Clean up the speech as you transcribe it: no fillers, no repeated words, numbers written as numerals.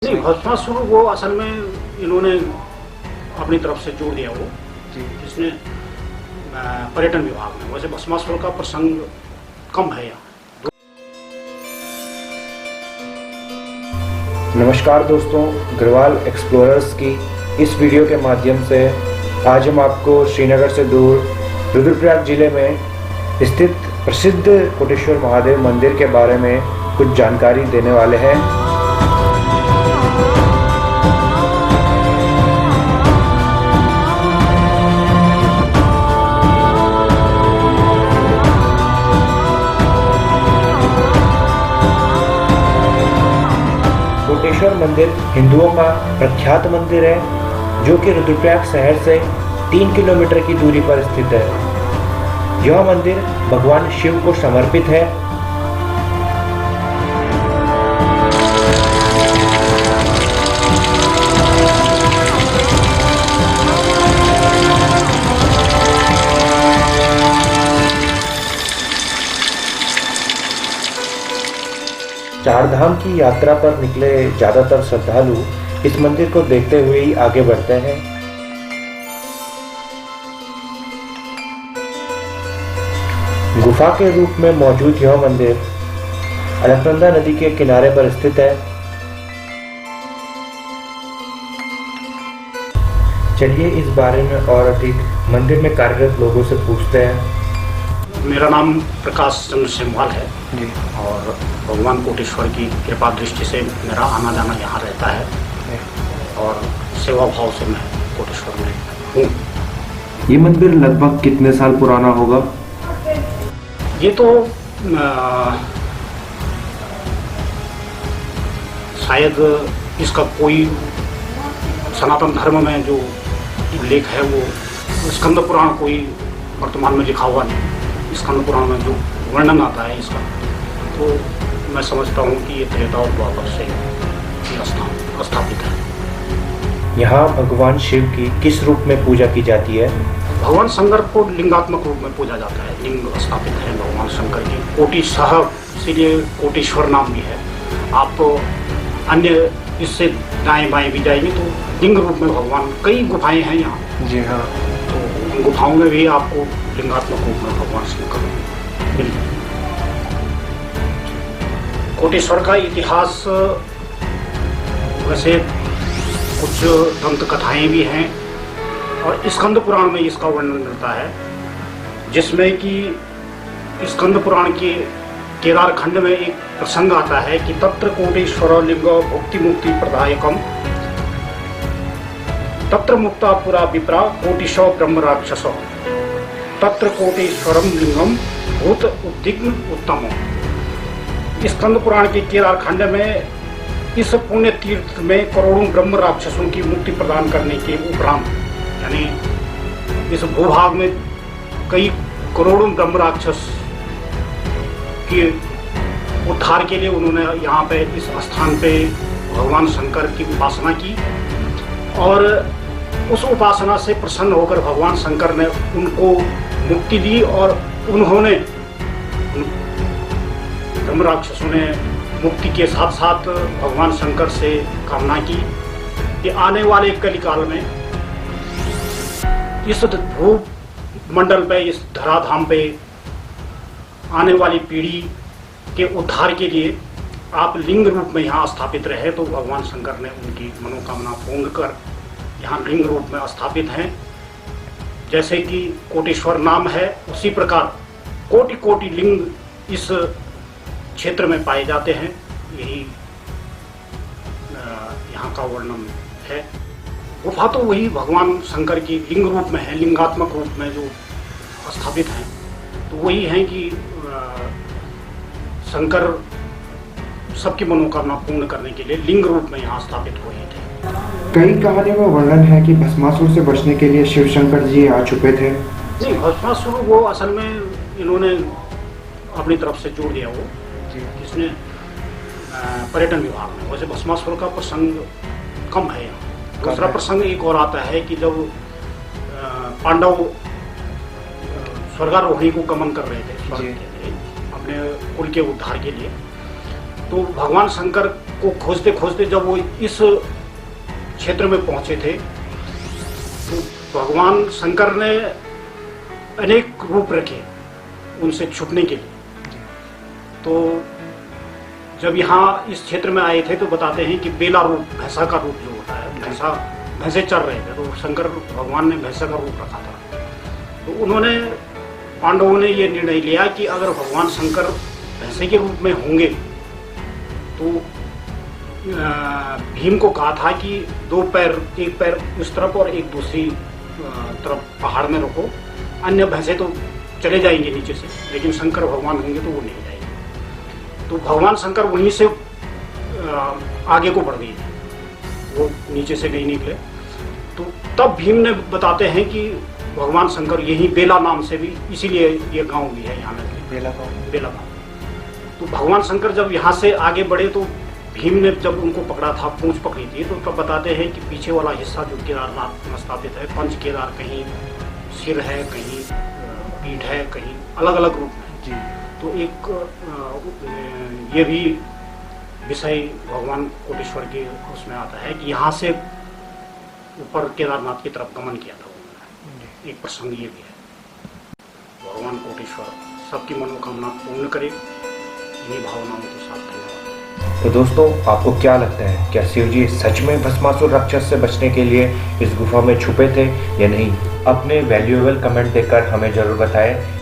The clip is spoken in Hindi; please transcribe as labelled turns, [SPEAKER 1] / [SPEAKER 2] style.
[SPEAKER 1] नहीं, भस्मासुर वो असल में इन्होंने अपनी तरफ से जोड़ दिया वो
[SPEAKER 2] जी।
[SPEAKER 1] इसने पर्यटन विभाग में। वैसे भस्मासुर का प्रसंग कम है यहाँ।
[SPEAKER 2] नमस्कार दोस्तों, गढ़वाल एक्सप्लोरर्स की इस वीडियो के माध्यम से आज हम आपको श्रीनगर से दूर रुद्रप्रयाग जिले में स्थित प्रसिद्ध कोटेश्वर महादेव मंदिर के बारे में कुछ जानकारी देने वाले हैं। कोटेश्वर मंदिर हिंदुओं का प्रख्यात मंदिर है जो कि रुद्रप्रयाग शहर से 3 किलोमीटर की दूरी पर स्थित है। यह मंदिर भगवान शिव को समर्पित है। चार धाम की यात्रा पर निकले ज्यादातर श्रद्धालु इस मंदिर को देखते हुए ही आगे बढ़ते हैं। गुफा के रूप में मौजूद यह मंदिर अलकनंदा नदी के किनारे पर स्थित है। चलिए इस बारे में और अधिक मंदिर में कार्यरत लोगों से पूछते हैं।
[SPEAKER 1] मेरा नाम प्रकाश चंद्र सिंहवाल है
[SPEAKER 2] जी।
[SPEAKER 1] और भगवान कोटेश्वर की कृपा दृष्टि से मेरा आना जाना यहाँ रहता है और सेवा भाव से मैं कोटेश्वर में हूँ।
[SPEAKER 2] ये मंदिर लगभग कितने साल पुराना होगा?
[SPEAKER 1] ये तो शायद इसका कोई सनातन धर्म में जो उल्लेख है वो स्कंद पुराण कोई वर्तमान में लिखा हुआ नहीं। स्कंद पुराण में जो वर्णन आता है इसका, तो मैं समझता हूँ कि ये त्रेता और द्वापर से स्थापित है।
[SPEAKER 2] यहाँ भगवान शिव की किस रूप में पूजा की जाती है?
[SPEAKER 1] भगवान शंकर को लिंगात्मक रूप में पूजा जाता है। लिंग स्थापित है भगवान शंकर की। कोटि साहब, इसीलिए कोटेश्वर नाम भी है। आप तो अन्य इससे दाएं बाएं भी जाएंगे तो लिंग रूप में भगवान, कई गुफाएं हैं यहाँ।
[SPEAKER 2] जी हाँ।
[SPEAKER 1] तो उन गुफाओं में भी आपको लिंगात्मक रूप में भगवान शंकर मिलेंगे। कोटेश्वर का इतिहास वैसे कुछ दंत कथाएं भी हैं और स्कंद पुराण में इसका वर्णन मिलता है, जिसमें कि स्कंद पुराण के केदार खंड में एक प्रसंग आता है कि तत्र कोटेश्वर लिंग भुक्ति मुक्ति प्रदायकम तत्र मुक्ता पुरा विप्रा कोटिशो ब्रह्म राक्षस तत्र कोटेश्वरम लिंगम भूत उद्विग्न उत्तम। स्कंद पुराण के केदार खंड में इस पुण्य तीर्थ में करोड़ों ब्रह्म राक्षसों की मुक्ति प्रदान करने के उपरांत, यानी इस भूभाग में कई करोड़ों ब्रह्म राक्षस के उद्धार के लिए उन्होंने यहाँ पे इस स्थान पे भगवान शंकर की उपासना की और उस उपासना से प्रसन्न होकर भगवान शंकर ने उनको मुक्ति दी और उन्होंने ब्रह्म राक्षसों ने मुक्ति के साथ साथ भगवान शंकर से कामना की कि आने वाले कलिकाल में इस भू मंडल पे, इस धराधाम पे आने वाली पीढ़ी के उद्धार के लिए आप लिंग रूप में यहाँ स्थापित रहे। तो भगवान शंकर ने उनकी मनोकामना पूर्ण कर यहाँ लिंग रूप में स्थापित हैं। जैसे कि कोटेश्वर नाम है, उसी प्रकार कोटि कोटि लिंग इस क्षेत्र में पाए जाते हैं। यही यहाँ का वर्णन है। गुफा तो वही भगवान शंकर की लिंग रूप में है, लिंगात्मक रूप में जो स्थापित हैं। तो वही है कि शंकर सबकी मनोकामना पूर्ण करने के लिए लिंग रूप में यहाँ स्थापित हुए थे।
[SPEAKER 2] कई कहानियों में वर्णन है कि भस्मासुर से बचने के लिए शिव शंकर जी आ चुके थे।
[SPEAKER 1] नहीं, भस्मासुर वो असल में इन्होंने अपनी तरफ से जोड़ दिया वो इसने पर्यटन विभाग में। वैसे भस्मासुर का प्रसंग कम है यहाँ। दूसरा प्रसंग एक और आता है कि जब पांडव स्वर्गारोहणी को गमन कर रहे थे स्वर्ग के लिए, अपने कुल के उद्धार के लिए, तो भगवान शंकर को खोजते खोजते जब वो इस क्षेत्र में पहुंचे थे तो भगवान शंकर ने अनेक रूप रखे उनसे छुपने के लिए। तो जब यहाँ इस क्षेत्र में आए थे तो बताते हैं कि बेला रूप, भैंसा का रूप जो होता है, भैंसे चर रहे थे तो शंकर भगवान ने भैंसा का रूप रखा था। तो उन्होंने, पांडवों ने ये निर्णय लिया कि अगर भगवान शंकर भैंसे के रूप में होंगे तो भीम को कहा था कि 2 पैर, एक पैर उस तरफ और एक दूसरी तरफ पहाड़ में रखो, अन्य भैंसे तो चले जाएंगे नीचे से, लेकिन शंकर भगवान होंगे तो वो नहीं जाएंगे। तो भगवान शंकर वहीं से आगे को बढ़ गए, वो नीचे से नहीं निकले। तो तब भीम ने बताते हैं कि भगवान शंकर यही बेला नाम से भी, इसीलिए ये गांव भी है यहाँ में, बेला गांव। तो भगवान शंकर जब यहाँ से आगे बढ़े तो भीम ने जब उनको पकड़ा था, पूंछ पकड़ी थी, तो तब बताते हैं कि पीछे वाला हिस्सा जो केदारनाथ में स्थापित है, पंच केदार, कहीं सिर है, कहीं पीठ है, कहीं अलग अलग रूप में जी। तो एक ये भी विषय भगवान कोटेश्वर के उसमें आता है कि यहाँ से ऊपर केदारनाथ की तरफ गमन किया था उन्होंने, एक प्रसंग ये भी है। भगवान कोटेश्वर सबकी मनोकामना पूर्ण करे, इन्हीं भावनाओं के साथ धन्यवाद।
[SPEAKER 2] तो दोस्तों, आपको क्या लगता है, क्या शिव जी सच में भस्मासुर राक्षस से बचने के लिए इस गुफा में छुपे थे या नहीं? अपने वैल्यूएबल कमेंट देकर हमें जरूर बताएं।